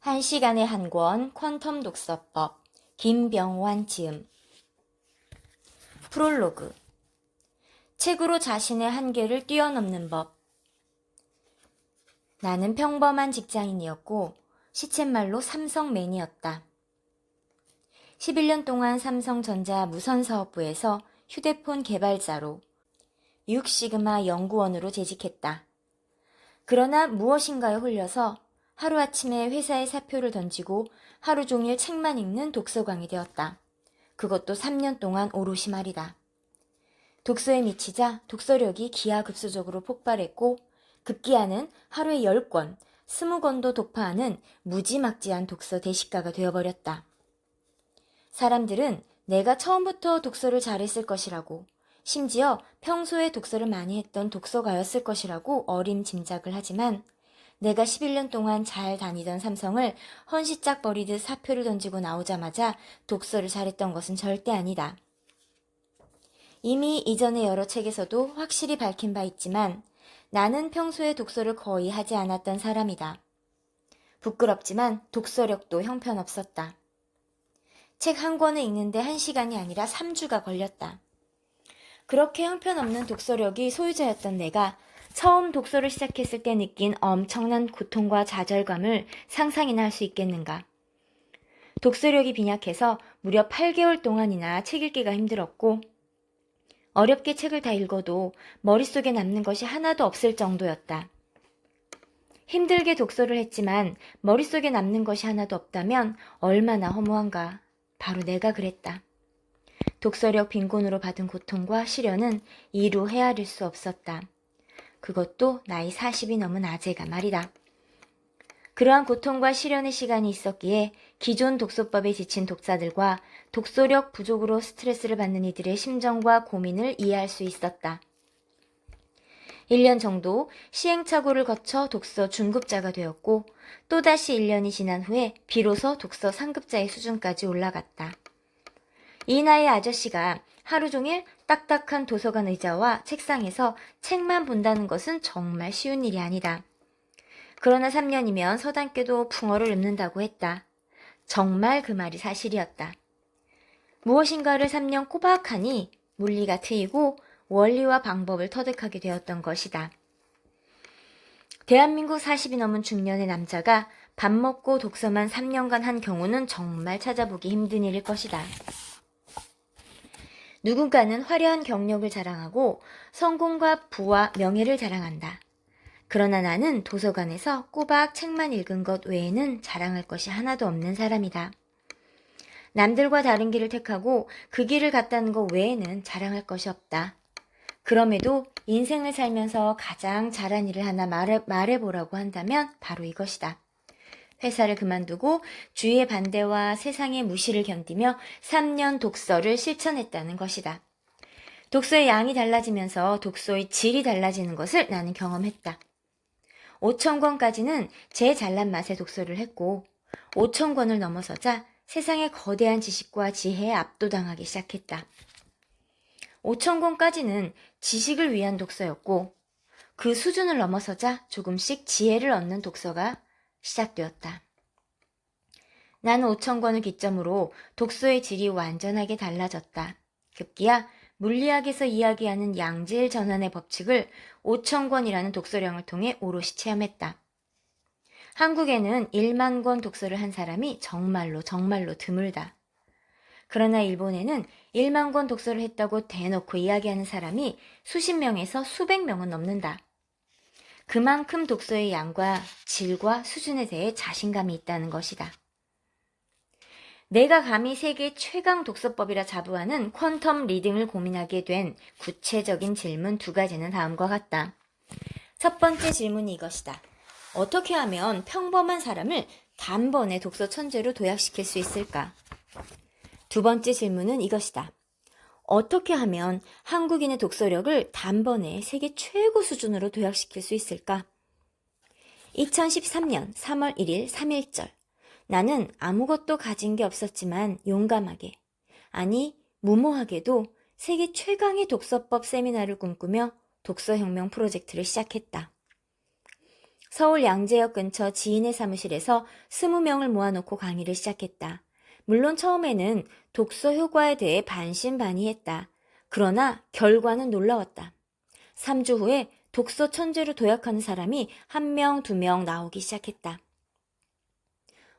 1시간에 한 권 퀀텀 독서법 김병완 지음 프롤로그 책으로 자신의 한계를 뛰어넘는 법. 나는 평범한 직장인이었고 시쳇말로 삼성맨이었다. 11년 동안 삼성전자 무선사업부에서 휴대폰 개발자로 6시그마 연구원으로 재직했다. 그러나 무엇인가에 홀려서 하루아침에 회사의 사표를 던지고 하루 종일 책만 읽는 독서광이 되었다. 그것도 3년 동안 오롯이 말이다. 독서에 미치자 독서력이 기하급수적으로 폭발했고 급기야는 하루에 10권, 20권도 독파하는 무지막지한 독서 대식가가 되어버렸다. 사람들은 내가 처음부터 독서를 잘했을 것이라고, 심지어 평소에 독서를 많이 했던 독서가였을 것이라고 어림짐작을 하지만 내가 11년 동안 잘 다니던 삼성을 헌시짝 버리듯 사표를 던지고 나오자마자 독서를 잘했던 것은 절대 아니다. 이미 이전의 여러 책에서도 확실히 밝힌 바 있지만 나는 평소에 독서를 거의 하지 않았던 사람이다. 부끄럽지만 독서력도 형편없었다. 책 한 권을 읽는데 1시간이 아니라 3주가 걸렸다. 그렇게 형편없는 독서력이 소유자였던 내가 처음 독서를 시작했을 때 느낀 엄청난 고통과 좌절감을 상상이나 할 수 있겠는가. 독서력이 빈약해서 무려 8개월 동안이나 책 읽기가 힘들었고 어렵게 책을 다 읽어도 머릿속에 남는 것이 하나도 없을 정도였다. 힘들게 독서를 했지만 머릿속에 남는 것이 하나도 없다면 얼마나 허무한가. 바로 내가 그랬다. 독서력 빈곤으로 받은 고통과 시련은 이루 헤아릴 수 없었다. 그것도 나이 40이 넘은 아재가 말이다. 그러한 고통과 시련의 시간이 있었기에 기존 독서법에 지친 독자들과 독서력 부족으로 스트레스를 받는 이들의 심정과 고민을 이해할 수 있었다. 1년 정도 시행착오를 거쳐 독서 중급자가 되었고 또다시 1년이 지난 후에 비로소 독서 상급자의 수준까지 올라갔다. 이 나이의 아저씨가 하루 종일 딱딱한 도서관 의자와 책상에서 책만 본다는 것은 정말 쉬운 일이 아니다. 그러나 3년이면 서당께도 붕어를 읊는다고 했다. 정말 그 말이 사실이었다. 무엇인가를 3년 꼬박 하니 물리가 트이고 원리와 방법을 터득하게 되었던 것이다. 대한민국 40이 넘은 중년의 남자가 밥 먹고 독서만 3년간 한 경우는 정말 찾아보기 힘든 일일 것이다. 누군가는 화려한 경력을 자랑하고 성공과 부와 명예를 자랑한다. 그러나 나는 도서관에서 꼬박 책만 읽은 것 외에는 자랑할 것이 하나도 없는 사람이다. 남들과 다른 길을 택하고 그 길을 갔다는 것 외에는 자랑할 것이 없다. 그럼에도 인생을 살면서 가장 잘한 일을 하나 말해보라고 한다면 바로 이것이다. 회사를 그만두고 주위의 반대와 세상의 무시를 견디며 3년 독서를 실천했다는 것이다. 독서의 양이 달라지면서 독서의 질이 달라지는 것을 나는 경험했다. 5,000권까지는 제 잘난 맛에 독서를 했고 5,000권을 넘어서자 세상의 거대한 지식과 지혜에 압도당하기 시작했다. 5,000권까지는 지식을 위한 독서였고 그 수준을 넘어서자 조금씩 지혜를 얻는 독서가 시작되었다. 나는 5,000권을 기점으로 독서의 질이 완전하게 달라졌다. 급기야 물리학에서 이야기하는 양질 전환의 법칙을 5,000권이라는 독서량을 통해 오롯이 체험했다. 한국에는 1만 권 독서를 한 사람이 정말로 드물다. 그러나 일본에는 1만 권 독서를 했다고 대놓고 이야기하는 사람이 수십 명에서 수백 명은 넘는다. 그만큼 독서의 양과 질과 수준에 대해 자신감이 있다는 것이다. 내가 감히 세계 최강 독서법이라 자부하는 퀀텀 리딩을 고민하게 된 구체적인 질문 2가지는 다음과 같다. 첫 번째 질문이 이것이다. 어떻게 하면 평범한 사람을 단번에 독서 천재로 도약시킬 수 있을까? 두 번째 질문은 이것이다. 어떻게 하면 한국인의 독서력을 단번에 세계 최고 수준으로 도약시킬 수 있을까? 2013년 3월 1일 3.1절. 나는 아무것도 가진 게 없었지만 용감하게, 아니 무모하게도 세계 최강의 독서법 세미나를 꿈꾸며 독서혁명 프로젝트를 시작했다. 서울 양재역 근처 지인의 사무실에서 20명을 모아놓고 강의를 시작했다. 물론 처음에는 독서 효과에 대해 반신반의했다. 그러나 결과는 놀라웠다. 3주 후에 독서 천재로 도약하는 사람이 1명, 2명 나오기 시작했다.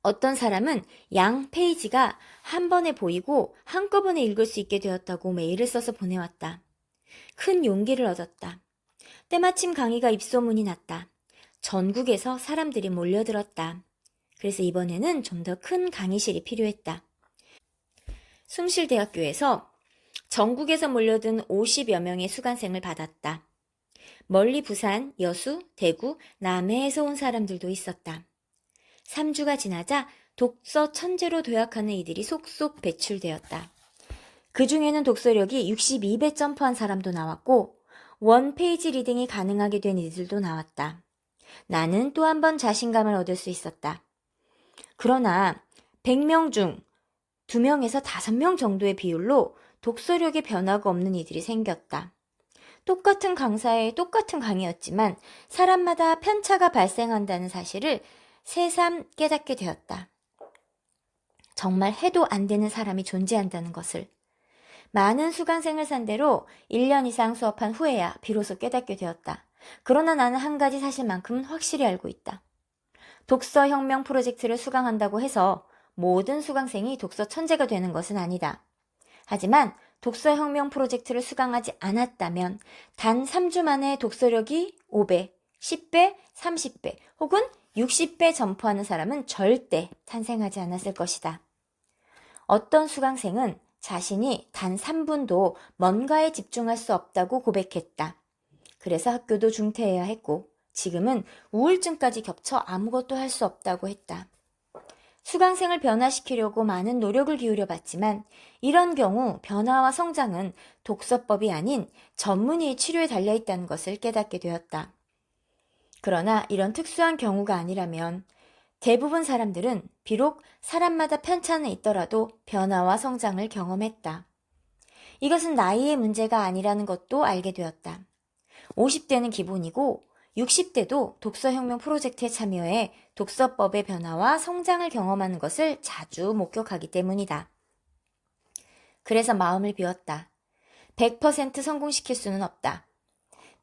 어떤 사람은 양 페이지가 한 번에 보이고 한꺼번에 읽을 수 있게 되었다고 메일을 써서 보내왔다. 큰 용기를 얻었다. 때마침 강의가 입소문이 났다. 전국에서 사람들이 몰려들었다. 그래서 이번에는 좀 더 큰 강의실이 필요했다. 숭실대학교에서 전국에서 몰려든 50여 명의 수강생을 받았다. 멀리 부산, 여수, 대구, 남해에서 온 사람들도 있었다. 3주가 지나자 독서 천재로 도약하는 이들이 속속 배출되었다. 그 중에는 독서력이 62배 점프한 사람도 나왔고 원페이지 리딩이 가능하게 된 이들도 나왔다. 나는 또 한 번 자신감을 얻을 수 있었다. 그러나 100명 중 2명에서 5명 정도의 비율로 독서력에 변화가 없는 이들이 생겼다. 똑같은 강사의 똑같은 강의였지만 사람마다 편차가 발생한다는 사실을 새삼 깨닫게 되었다. 정말 해도 안 되는 사람이 존재한다는 것을. 많은 수강생을 상대로 1년 이상 수업한 후에야 비로소 깨닫게 되었다. 그러나 나는 한 가지 사실만큼은 확실히 알고 있다. 독서혁명 프로젝트를 수강한다고 해서 모든 수강생이 독서 천재가 되는 것은 아니다. 하지만 독서혁명 프로젝트를 수강하지 않았다면 단 3주 만에 독서력이 5배, 10배, 30배 혹은 60배 점프하는 사람은 절대 탄생하지 않았을 것이다. 어떤 수강생은 자신이 단 3분도 뭔가에 집중할 수 없다고 고백했다. 그래서 학교도 중퇴해야 했고 지금은 우울증까지 겹쳐 아무것도 할 수 없다고 했다. 수강생을 변화시키려고 많은 노력을 기울여 봤지만 이런 경우 변화와 성장은 독서법이 아닌 전문의의 치료에 달려있다는 것을 깨닫게 되었다. 그러나 이런 특수한 경우가 아니라면 대부분 사람들은 비록 사람마다 편차는 있더라도 변화와 성장을 경험했다. 이것은 나이의 문제가 아니라는 것도 알게 되었다. 50대는 기본이고 60대도 독서혁명 프로젝트에 참여해 독서법의 변화와 성장을 경험하는 것을 자주 목격하기 때문이다. 그래서 마음을 비웠다. 100% 성공시킬 수는 없다.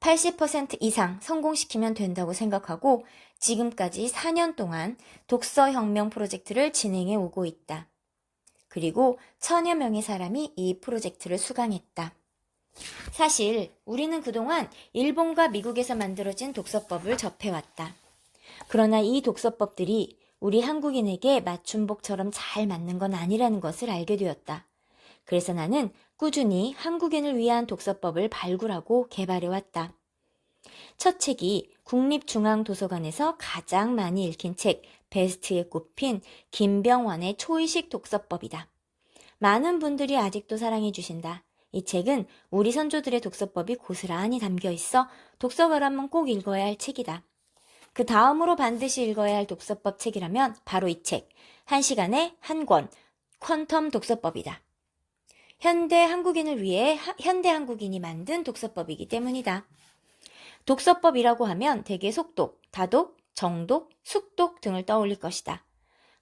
80% 이상 성공시키면 된다고 생각하고 지금까지 4년 동안 독서혁명 프로젝트를 진행해 오고 있다. 그리고 1000여 명의 사람이 이 프로젝트를 수강했다. 사실 우리는 그동안 일본과 미국에서 만들어진 독서법을 접해왔다. 그러나 이 독서법들이 우리 한국인에게 맞춤복처럼 잘 맞는 건 아니라는 것을 알게 되었다. 그래서 나는 꾸준히 한국인을 위한 독서법을 발굴하고 개발해왔다. 첫 책이 국립중앙도서관에서 가장 많이 읽힌 책 베스트에 꼽힌 김병완의 초의식 독서법이다. 많은 분들이 아직도 사랑해 주신다. 이 책은 우리 선조들의 독서법이 고스란히 담겨 있어 독서가라면 꼭 읽어야 할 책이다. 그 다음으로 반드시 읽어야 할 독서법 책이라면 바로 이 책, 1시간에 한 권, 퀀텀 독서법이다. 현대 한국인을 위해 현대 한국인이 만든 독서법이기 때문이다. 독서법이라고 하면 대개 속독, 다독, 정독, 숙독 등을 떠올릴 것이다.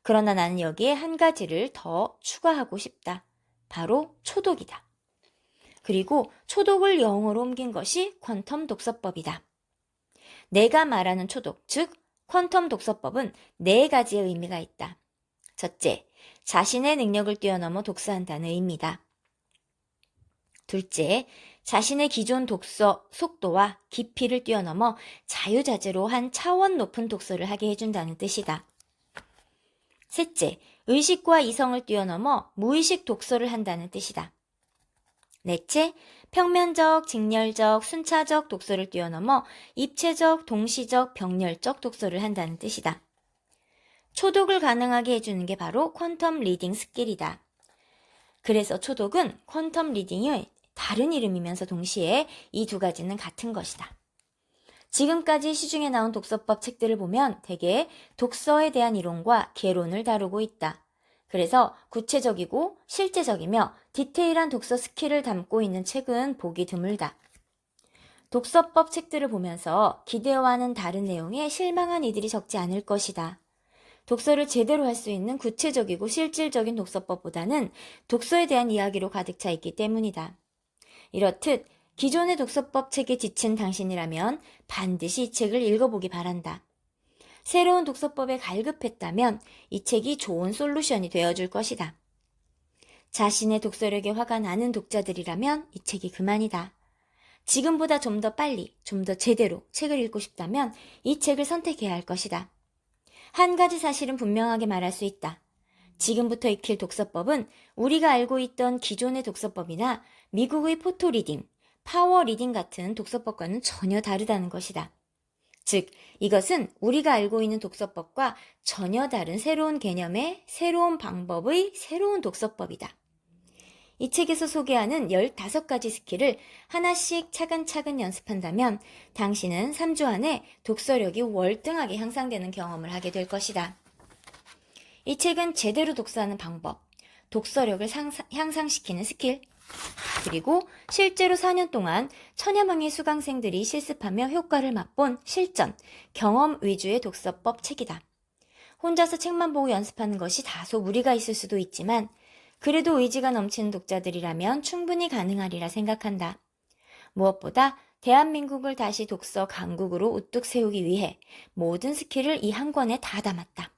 그러나 나는 여기에 한 가지를 더 추가하고 싶다. 바로 초독이다. 그리고 초독을 영어로 옮긴 것이 퀀텀 독서법이다. 내가 말하는 초독, 즉 퀀텀 독서법은 4가지의 의미가 있다. 첫째, 자신의 능력을 뛰어넘어 독서한다는 의미다. 둘째, 자신의 기존 독서 속도와 깊이를 뛰어넘어 자유자재로 한 차원 높은 독서를 하게 해준다는 뜻이다. 셋째, 의식과 이성을 뛰어넘어 무의식 독서를 한다는 뜻이다. 넷째, 평면적, 직렬적, 순차적 독서를 뛰어넘어 입체적, 동시적, 병렬적 독서를 한다는 뜻이다. 초독을 가능하게 해주는 게 바로 퀀텀 리딩 스킬이다. 그래서 초독은 퀀텀 리딩의 다른 이름이면서 동시에 이 2가지는 같은 것이다. 지금까지 시중에 나온 독서법 책들을 보면 대개 독서에 대한 이론과 개론을 다루고 있다. 그래서 구체적이고 실제적이며 디테일한 독서 스킬을 담고 있는 책은 보기 드물다. 독서법 책들을 보면서 기대와는 다른 내용에 실망한 이들이 적지 않을 것이다. 독서를 제대로 할 수 있는 구체적이고 실질적인 독서법보다는 독서에 대한 이야기로 가득 차 있기 때문이다. 이렇듯 기존의 독서법 책에 지친 당신이라면 반드시 이 책을 읽어보기 바란다. 새로운 독서법에 갈급했다면 이 책이 좋은 솔루션이 되어줄 것이다. 자신의 독서력에 화가 나는 독자들이라면 이 책이 그만이다. 지금보다 좀 더 빨리, 좀 더 제대로 책을 읽고 싶다면 이 책을 선택해야 할 것이다. 한 가지 사실은 분명하게 말할 수 있다. 지금부터 익힐 독서법은 우리가 알고 있던 기존의 독서법이나 미국의 포토리딩, 파워리딩 같은 독서법과는 전혀 다르다는 것이다. 즉, 이것은 우리가 알고 있는 독서법과 전혀 다른 새로운 개념의 새로운 방법의 새로운 독서법이다. 이 책에서 소개하는 15가지 스킬을 하나씩 차근차근 연습한다면 당신은 3주 안에 독서력이 월등하게 향상되는 경험을 하게 될 것이다. 이 책은 제대로 독서하는 방법, 독서력을 향상시키는 스킬, 그리고 실제로 4년 동안 천여 명의 수강생들이 실습하며 효과를 맛본 실전, 경험 위주의 독서법 책이다. 혼자서 책만 보고 연습하는 것이 다소 무리가 있을 수도 있지만 그래도 의지가 넘치는 독자들이라면 충분히 가능하리라 생각한다. 무엇보다 대한민국을 다시 독서 강국으로 우뚝 세우기 위해 모든 스킬을 이 한 권에 다 담았다.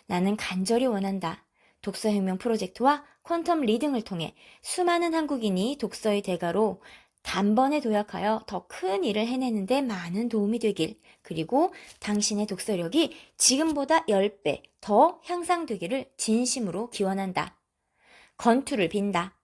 나는 간절히 원한다. 독서혁명 프로젝트와 퀀텀 리딩을 통해 수많은 한국인이 독서의 대가로 단번에 도약하여 더 큰 일을 해내는 데 많은 도움이 되길, 그리고 당신의 독서력이 지금보다 10배 더 향상되기를 진심으로 기원한다. 건투를 빈다.